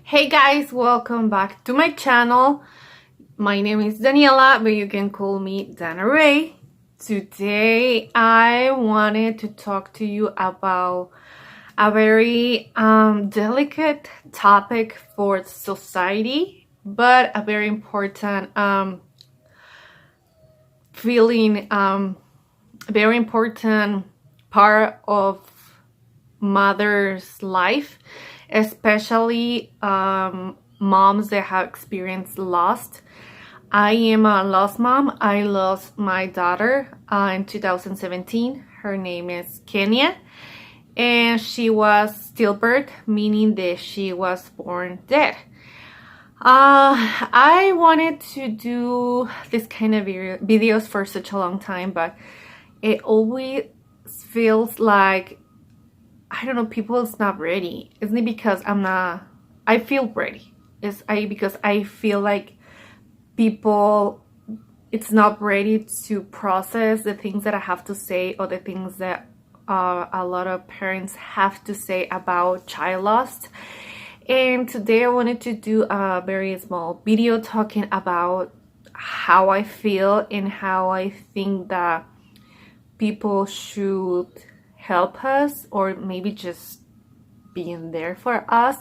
Hey guys, welcome back to my channel. My name is Daniela, but you can call me Dannah Rey. Today I wanted to talk to you about a very delicate topic for society, but a very important feeling, very important part of mother's life, especially moms that have experienced loss. I am a lost mom. I lost my daughter in 2017. Her name is Kenya, and she was stillbirth, meaning that she was born dead. I wanted to do this kind of videos for such a long time, but it always feels like, I don't know, people's not ready. Isn't it because I feel ready? Because I feel like people, it's not ready to process the things that I have to say, or the things that a lot of parents have to say about child loss. And today I wanted to do a very small video talking about how I feel and how I think that people should help us, or maybe just being there for us.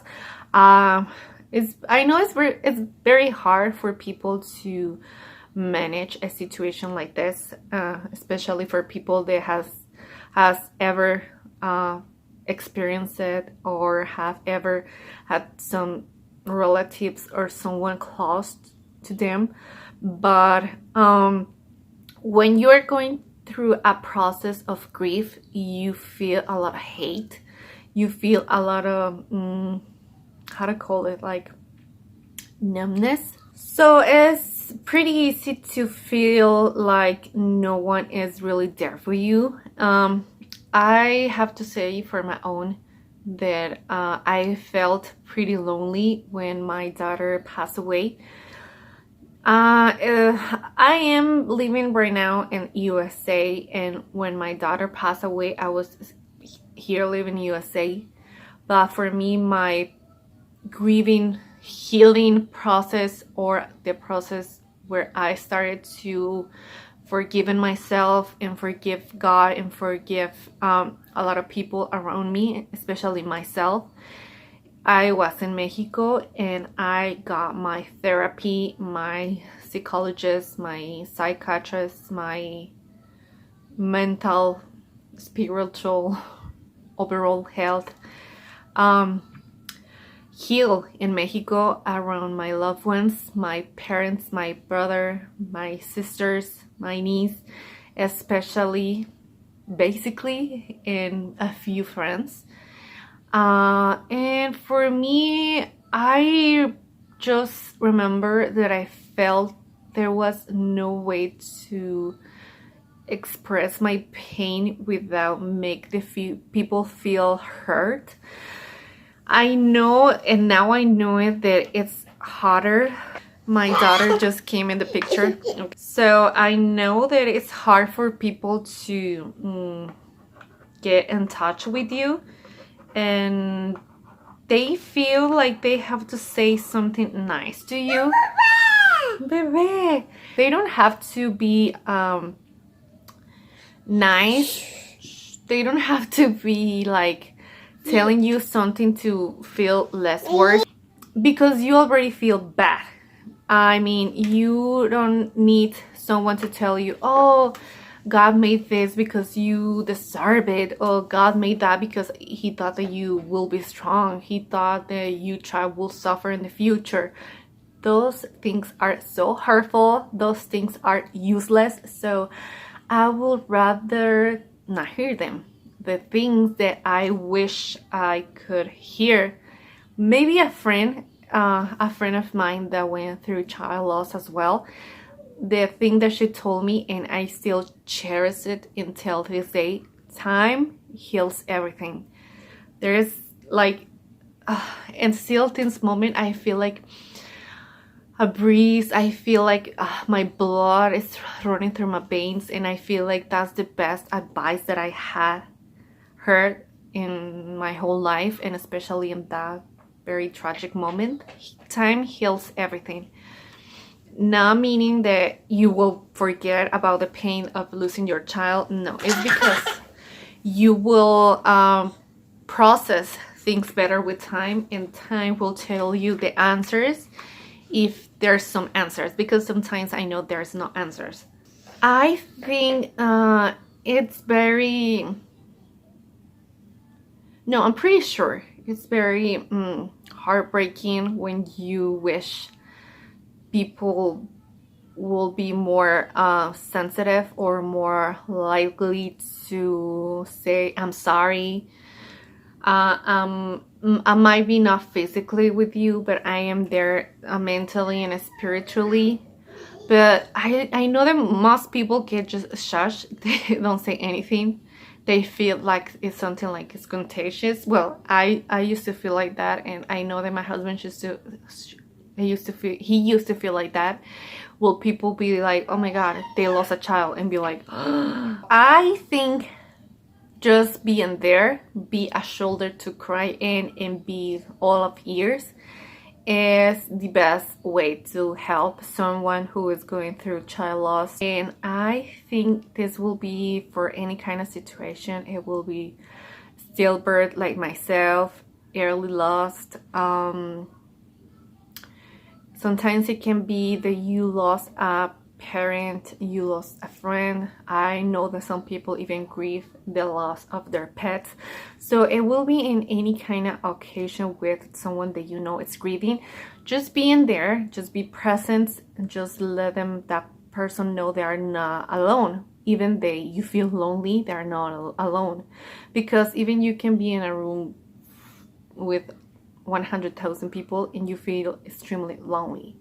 I know it's very hard for people to manage a situation like this, especially for people that has ever experienced it, or have ever had some relatives or someone close to them. But when you're going through a process of grief, you feel a lot of hate. You feel a lot of how to call it, like numbness. So it's pretty easy to feel like no one is really there for you. I have to say for my own that I felt pretty lonely when my daughter passed away. I am living right now in USA, and when my daughter passed away, I was here living in USA. But for me, my grieving, healing process, or the process where I started to forgive myself and forgive God and forgive a lot of people around me, especially myself, I was in Mexico, and I got my therapy, my psychologist, my psychiatrist, my mental, spiritual, overall health heal in Mexico around my loved ones, my parents, my brother, my sisters, my niece, especially, basically, and a few friends. And for me, I just remember that I felt there was no way to express my pain without make the people feel hurt. I know, and now I know it, that it's harder. My daughter just came in the picture. So I know that it's hard for people to get in touch with you, and they feel like they have to say something nice to you. Bebe. They don't have to be nice. They don't have to be like telling you something to feel less worse, because you already feel bad. I mean, you don't need someone to tell you, oh, God made this because you deserve it, or God made that because he thought that you will be strong, he thought that your child will suffer in the future. Those things are so hurtful. Those things are useless. So I would rather not hear them. The things that I wish I could hear, maybe a friend of mine that went through child loss as well, the thing that she told me, and I still cherish it until this day: time heals everything. There is like and still this moment I feel like a breeze. I feel like my blood is running through my veins, and I feel like that's the best advice that I had heard in my whole life, and especially in that very tragic moment. Time heals everything. Not meaning that you will forget about the pain of losing your child. No, it's because you will process things better with time, and time will tell you the answers if there's some answers, because sometimes I know there's no answers. I think it's very, no, I'm pretty sure it's very heartbreaking when you wish people will be more sensitive or more likely to say I'm sorry. I might be not physically with you, but I am there mentally and spiritually. But I know that most people get just shushed. They don't say anything. They feel like it's something like it's contagious. Well, I used to feel like that, and I know that my husband he used to feel like that. Will people be like, oh my god, they lost a child, and be like, I think just being there, be a shoulder to cry in, and be all of ears is the best way to help someone who is going through child loss. And I think this will be for any kind of situation. It will be stillbirth like myself, early lost. Sometimes it can be that you lost a parent, you lost a friend. I know that some people even grieve the loss of their pets. So it will be in any kind of occasion with someone that you know is grieving. Just being there, just be present, and just let that person know they are not alone. Even you feel lonely, they are not alone. Because even you can be in a room with 100,000 people and you feel extremely lonely.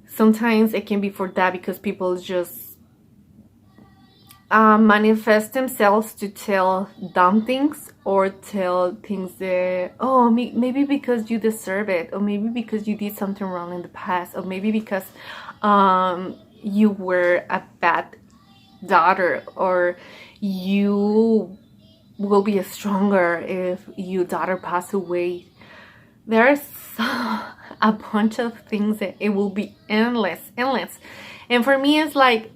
Sometimes it can be for that, because people just manifest themselves to tell dumb things, or tell things that, oh, maybe because you deserve it, or maybe because you did something wrong in the past, or maybe because you were a bad daughter, or you will be stronger if your daughter passed away. There's a bunch of things that it will be endless. And for me, it's like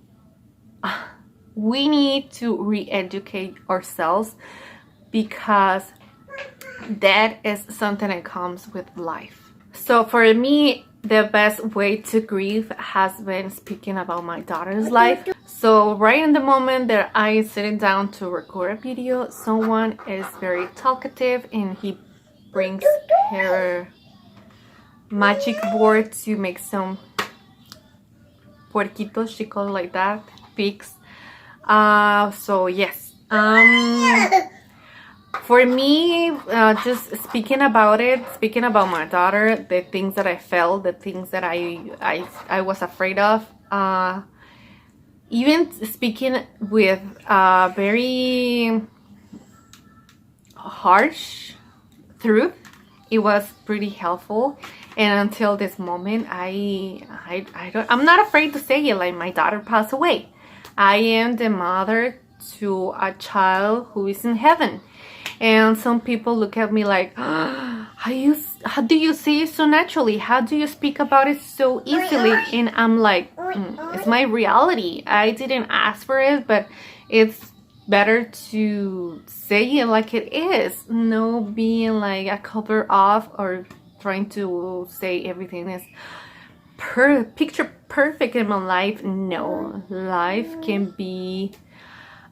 we need to re-educate ourselves, because that is something that comes with life. So for me, the best way to grieve has been speaking about my daughter's life. So right in the moment that I sitting down to record a video, someone is very talkative and he brings her magic board to make some puerquitos, she called it like that, pigs. So yes, for me, just speaking about my daughter, the things that I felt, the things that I was afraid of, even speaking with very harsh truth, it was pretty helpful. And until this moment, I'm not afraid to say it. Like, my daughter passed away. I am the mother to a child who is in heaven. And some people look at me like, how do you say it so naturally? How do you speak about it so easily? And I'm like, it's my reality. I didn't ask for it, but it's better to say it like it is. No being like a cover off or trying to say everything is picture perfect in my life. No, life can be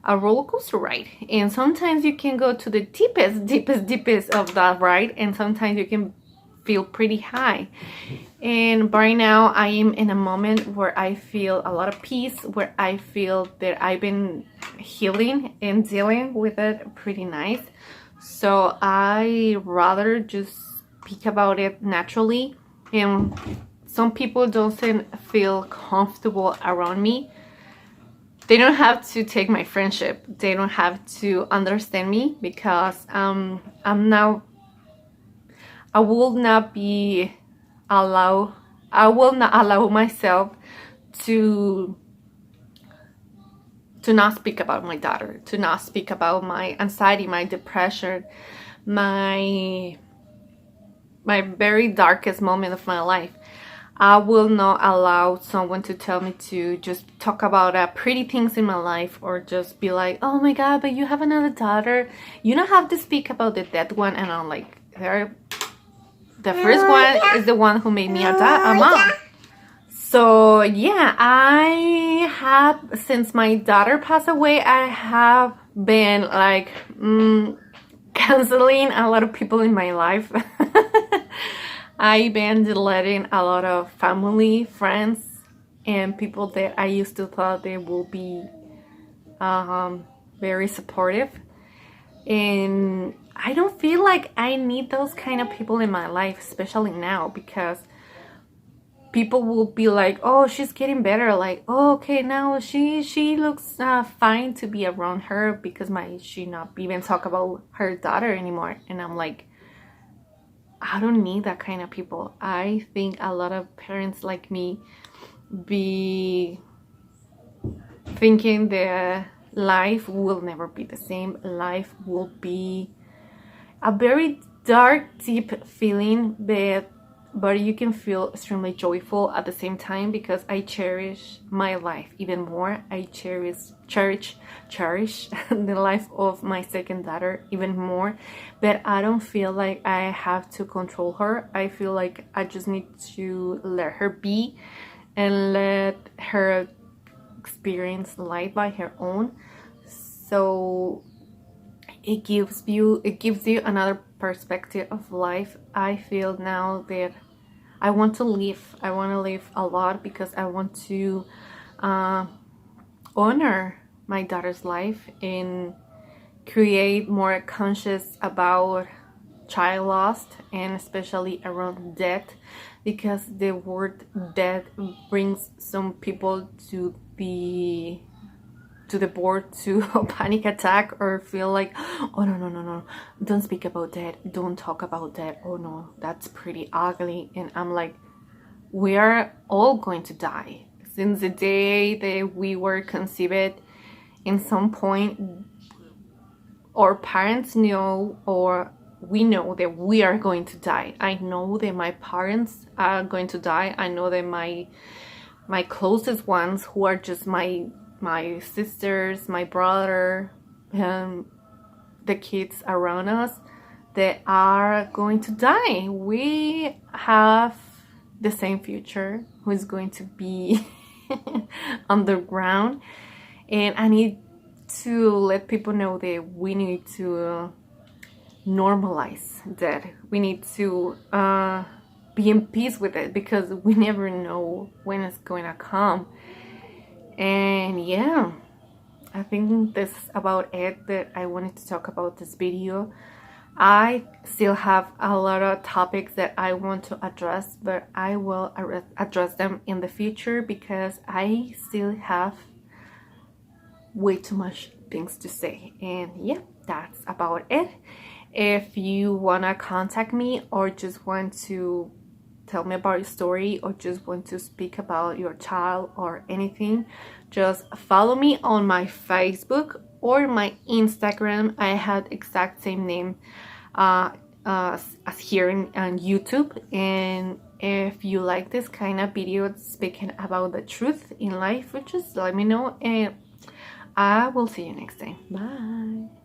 a roller coaster ride, and sometimes you can go to the deepest of that ride, and sometimes you can feel pretty high. And right now I am in a moment where I feel a lot of peace, where I feel that I've been healing and dealing with it pretty nice. So I rather just speak about it naturally. And some people don't feel comfortable around me. They don't have to take my friendship. They don't have to understand me, because I will not allow myself to not speak about my daughter, to not speak about my anxiety, my depression, my my very darkest moment of my life. I will not allow someone to tell me to just talk about pretty things in my life, or just be like, oh my god, but you have another daughter, you don't have to speak about the dead one. And I'm like, the first one is the one who made me a mom. So yeah, I have, since my daughter passed away, I have been like canceling a lot of people in my life. I've been deleting a lot of family, friends, and people that I used to thought they will be very supportive. And I don't feel like I need those kind of people in my life, especially now, because people will be like, oh, she's getting better, like, oh, okay, now she looks fine to be around her, because she not even talk about her daughter anymore. And I'm like, I don't need that kind of people. I think a lot of parents like me be thinking that life will never be the same. Life will be a very dark, deep feeling, but you can feel extremely joyful at the same time, because I cherish my life even more. I cherish the life of my second daughter even more, but I don't feel like I have to control her. I feel like I just need to let her be and let her experience life by her own. So it gives you another perspective of life. I feel now that I want to live a lot, because I want to honor my daughter's life and create more conscious about child loss, and especially around death, because the word death brings some people to the board to a panic attack, or feel like, oh no, don't speak about that, don't talk about that, oh no, that's pretty ugly. And I'm like, we are all going to die. Since the day that we were conceived, in some point our parents know, or we know, that we are going to die. I know that my parents are going to die. I know that my closest ones, who are just my sisters, my brother, and the kids around us, that are going to die. We have the same future, who is going to be underground. And I need to let people know that we need to normalize that. We need to be in peace with it, because we never know when it's going to come. And yeah, I think this is about it that I wanted to talk about this video. I still have a lot of topics that I want to address, but I will address them in the future, because I still have way too much things to say. And yeah, that's about it. If you wanna contact me, or just want to tell me about your story, or just want to speak about your child or anything, just follow me on my Facebook or my Instagram. I had exact same name as here on YouTube. And if you like this kind of video speaking about the truth in life, just let me know, and I will see you next time. Bye.